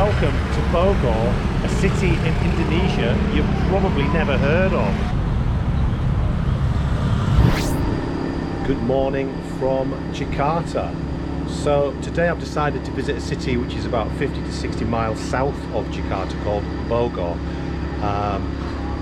welcome to Bogor, a city in Indonesia you've probably never heard of. Good morning from Jakarta. So today I've decided to visit a city which is about 50 to 60 miles south of Jakarta called Bogor.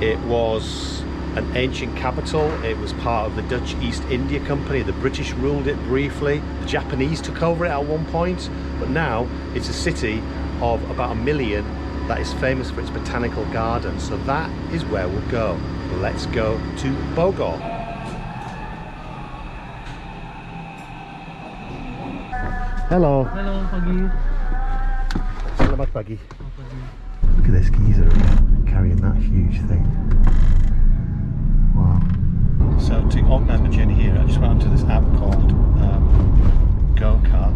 It was an ancient capital. It was part of the Dutch East India Company. The British ruled it briefly. The Japanese took over it at one point, but now it's a city of about 1 million that is famous for its botanical gardens. So that is where we'll go. Let's go to Bogor. Hello. Hello, pagi. Selamat pagi. Look at this geezer carrying that huge thing. Wow. So to organise my journey here, I just went onto this app called GoCar,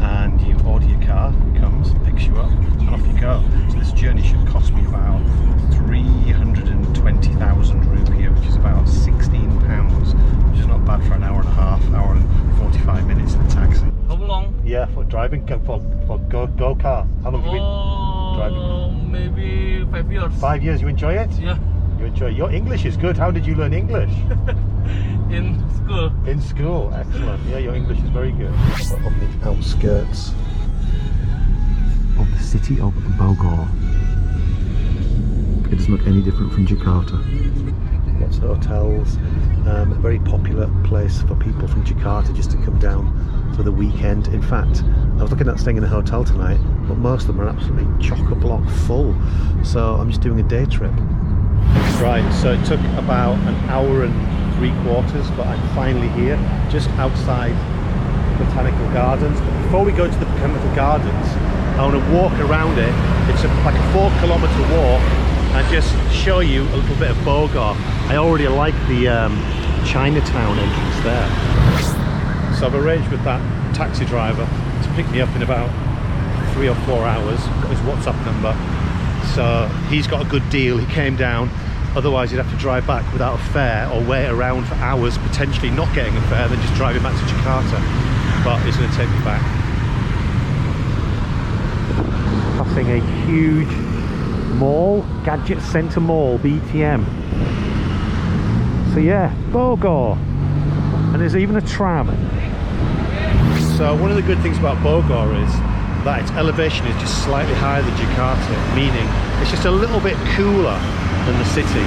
and you order your car, it comes, picks you up, and off you go. So this journey should cost me about 320,000 rupiah, which is about £16, which is not bad for an hour and a half, hour and 45 minutes in a taxi. How long? Yeah, for driving, for GoCar. How long have you been driving? Maybe 5 years. 5 years, you enjoy it? Yeah. You enjoy it. Your English is good. How did you learn English? In school. In school, excellent. Yeah, your English is very good. We're on the outskirts of the city of Bogor. It doesn't look any different from Jakarta. Lots of hotels. A very popular place for people from Jakarta just to come down for the weekend. In fact, I was looking at staying in a hotel tonight, but most of them are absolutely chock-a-block full. So I'm just doing a day trip. Right, so it took about an hour and 3/4, but I'm finally here, just outside Botanical Gardens. But before we go to the Botanical Gardens, I want to walk around it. It's like a 4-kilometer walk, and just show you a little bit of Bogor. I already like the Chinatown entrance there. So I've arranged with that taxi driver to pick me up in about 3 or 4 hours. Got his WhatsApp number. So he's got a good deal. He came down, otherwise he'd have to drive back without a fare or wait around for hours, potentially not getting a fare, then just driving back to Jakarta. But he's going to take me back. Passing a huge mall, Gadget Centre Mall, BTM. So yeah, Bogor. And there's even a tram. So one of the good things about Bogor is that its elevation is just slightly higher than Jakarta, meaning it's just a little bit cooler than the city.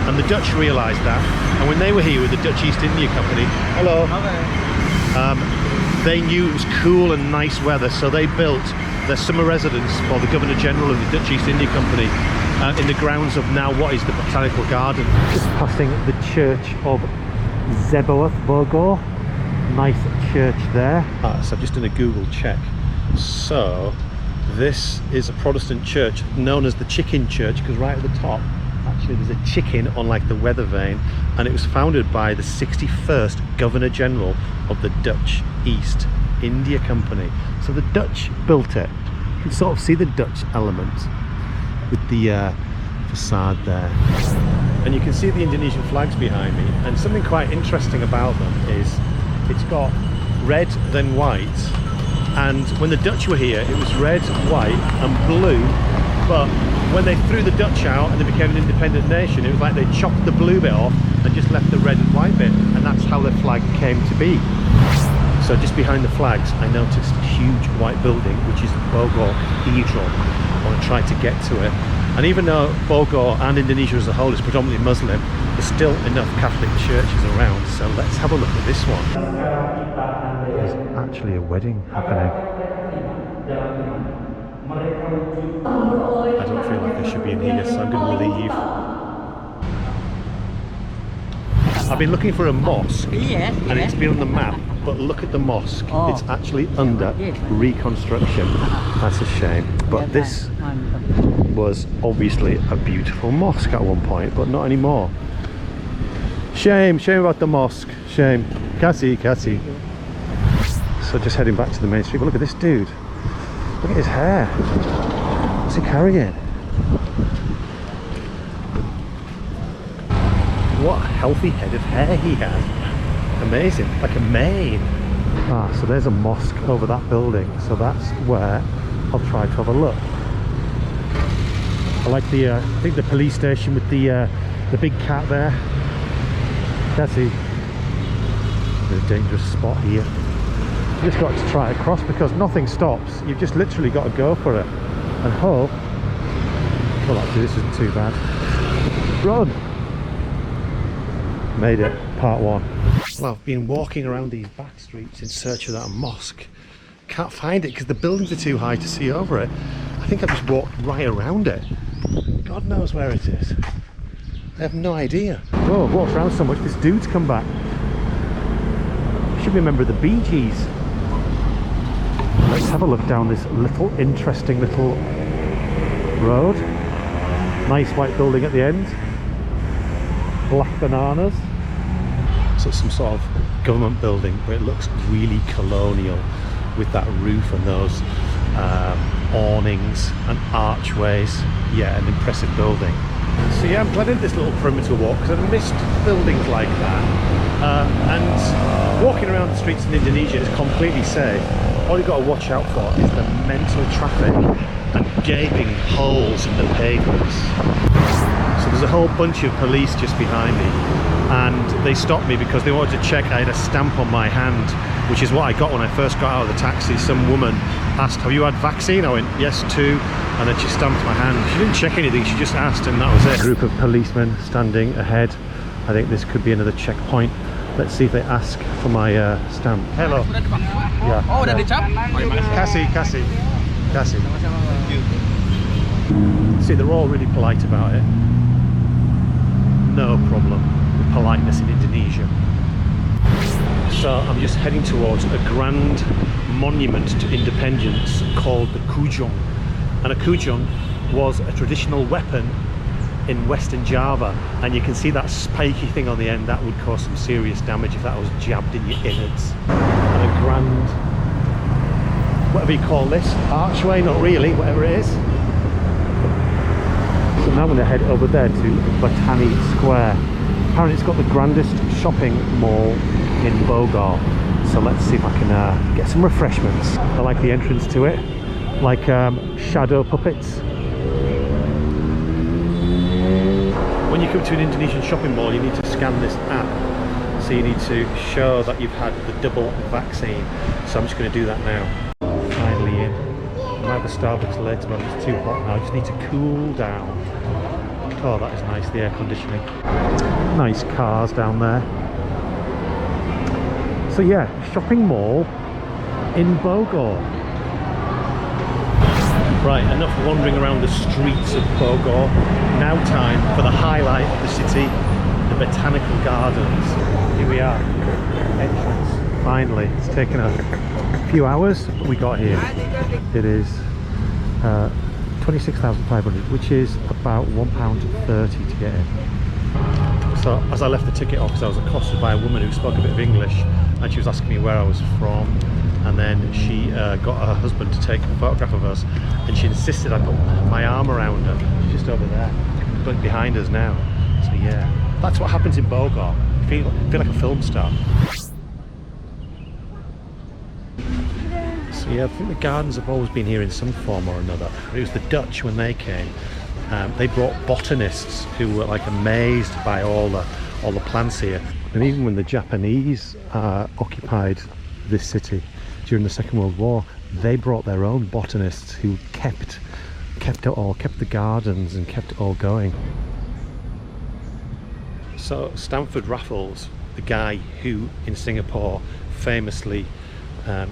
And the Dutch realised that, and when they were here with the Dutch East India Company, hello, they knew it was cool and nice weather, so they built their summer residence for the Governor General of the Dutch East India Company in the grounds of now what is the Botanical Garden. Just passing the church of Zeboath Bogor. Nice church there. So I've just done a Google check. So this is a Protestant church known as the Chicken Church, because right at the top actually there's a chicken on like the weather vane, and it was founded by the 61st Governor General of the Dutch East India Company. So the Dutch built it. You can sort of see the Dutch element with the facade there, and you can see the Indonesian flags behind me. And something quite interesting about them is it's got red then white, and when the Dutch were here it was red, white and blue, but when they threw the Dutch out and they became an independent nation, it was like they chopped the blue bit off and just left the red and white bit, and that's how the flag came to be. So just behind the flags I noticed a huge white building which is Bogor Cathedral. I want to try to get to it, and even though Bogor and Indonesia as a whole is predominantly Muslim, there's still enough Catholic churches around, so let's have a look at this one. There's actually a wedding happening. I don't feel like I should be in here, so I'm going to leave. I've been looking for a mosque, and it's been on the map, but look at the mosque. It's actually under reconstruction. That's a shame. But this was obviously a beautiful mosque at one point, but not anymore. Shame about the mosque. Shame. Kasi. So just heading back to the main street. But look at this dude. Look at his hair. What's he carrying? What a healthy head of hair he has. Amazing, like a mane. So there's a mosque over that building. So that's where I'll try to have a look. I like the, I think the police station with the big cat there. That's a dangerous spot here. You just got to try it across because nothing stops. You've just literally got to go for it and hope. Well, actually, this isn't too bad. Run! Made it, part one. Well, I've been walking around these back streets in search of that mosque. Can't find it because the buildings are too high to see over it. I think I've just walked right around it. God knows where it is. I have no idea. Oh, I've walked around so much, this dude's come back. I should be a member of the Bee Gees. Let's have a look down this little, interesting little road. Nice white building at the end. Black bananas. So it's some sort of government building, but it looks really colonial with that roof and those awnings and archways. Yeah, an impressive building. So yeah, I'm glad I did this little perimeter walk because I've missed buildings like that. And walking around the streets in Indonesia is completely safe. All you've got to watch out for is the mental traffic and gaping holes in the pavements. So there's a whole bunch of police just behind me, and they stopped me because they wanted to check I had a stamp on my hand, which is what I got when I first got out of the taxi. Some woman asked, "Have you had vaccine?" I went, "Yes, 2." And then she stamped my hand. She didn't check anything, she just asked, and that was it. A group of policemen standing ahead. I think this could be another checkpoint. Let's see if they ask for my stamp. Hello. Yeah. Oh, udah dicap? Kasih. See, they're all really polite about it. No problem with politeness in Indonesia. So I'm just heading towards a grand monument to independence called the Kujong. And a Kujong was a traditional weapon in Western Java, and you can see that spiky thing on the end. That would cause some serious damage if that was jabbed in your innards. And a grand, whatever you call this, archway, not really, whatever it is. So now I'm going to head over there to Botanical Square. Apparently it's got the grandest shopping mall in Bogor. So let's see if I can get some refreshments. I like the entrance to it, like shadow puppets. When you come to an Indonesian shopping mall, you need to scan this app. So you need to show that you've had the double vaccine. So I'm just going to do that now. Finally in. I might have a Starbucks later, but it's too hot now. I just need to cool down. Oh, that is nice, the air conditioning. Nice cars down there. So yeah, shopping mall in Bogor. Right, enough wandering around the streets of Bogor. Now time for the highlight of the city, the Botanical Gardens. Here we are, entrance. Finally, it's taken a few hours, but we got here. It is 26,500, which is about £1.30 to get in. So as I left the ticket office, I was accosted by a woman who spoke a bit of English, and she was asking me where I was from. And then she got her husband to take a photograph of us, and she insisted I put my arm around her. She's just over there, but behind us now. So yeah, that's what happens in Bogor. You feel like a film star. So yeah, I think the gardens have always been here in some form or another. It was the Dutch when they came. They brought botanists who were like amazed by all the plants here. And even when the Japanese occupied this city during the Second World War, they brought their own botanists who kept the gardens and kept it all going. So Stamford Raffles, the guy who in Singapore famously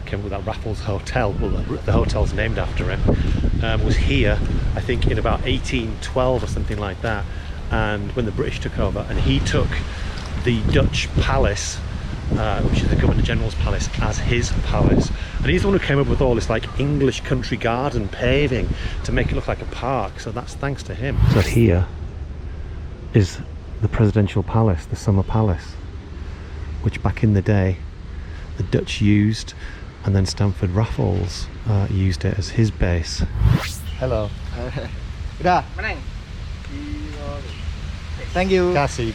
came up with that Raffles Hotel, well the hotel's named after him, was here I think in about 1812 or something like that, and when the British took over, and he took the Dutch palace, which is the Governor General's palace, as his palace, and he's the one who came up with all this like English country garden paving to make it look like a park. So that's thanks to him. So here is the presidential palace, the summer palace, which back in the day the Dutch used, and then Stamford Raffles used it as his base. Hello. Udah. Thank you. Kasih.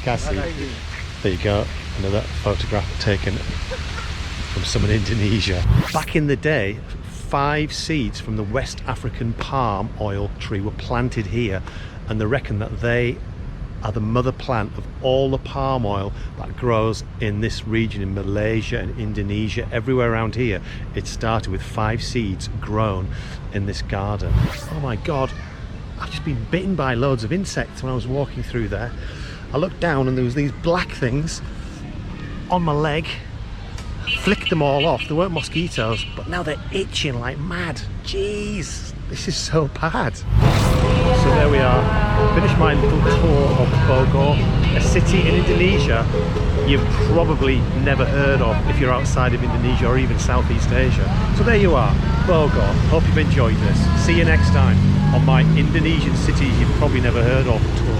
There you go, another photograph taken from someone in Indonesia. Back in the day, 5 seeds from the West African palm oil tree were planted here, and they reckon that they are the mother plant of all the palm oil that grows in this region, in Malaysia and Indonesia, everywhere around here. It started with 5 seeds grown in this garden. Oh my god, I've just been bitten by loads of insects when I was walking through there. I looked down and there was these black things on my leg. Flicked them all off. They weren't mosquitoes, but now they're itching like mad. Jeez, this is so bad. So there we are. Finished my little tour of Bogor, a city in Indonesia you've probably never heard of if you're outside of Indonesia or even Southeast Asia. So there you are, Bogor. Hope you've enjoyed this. See you next time on my Indonesian cities you've probably never heard of tour.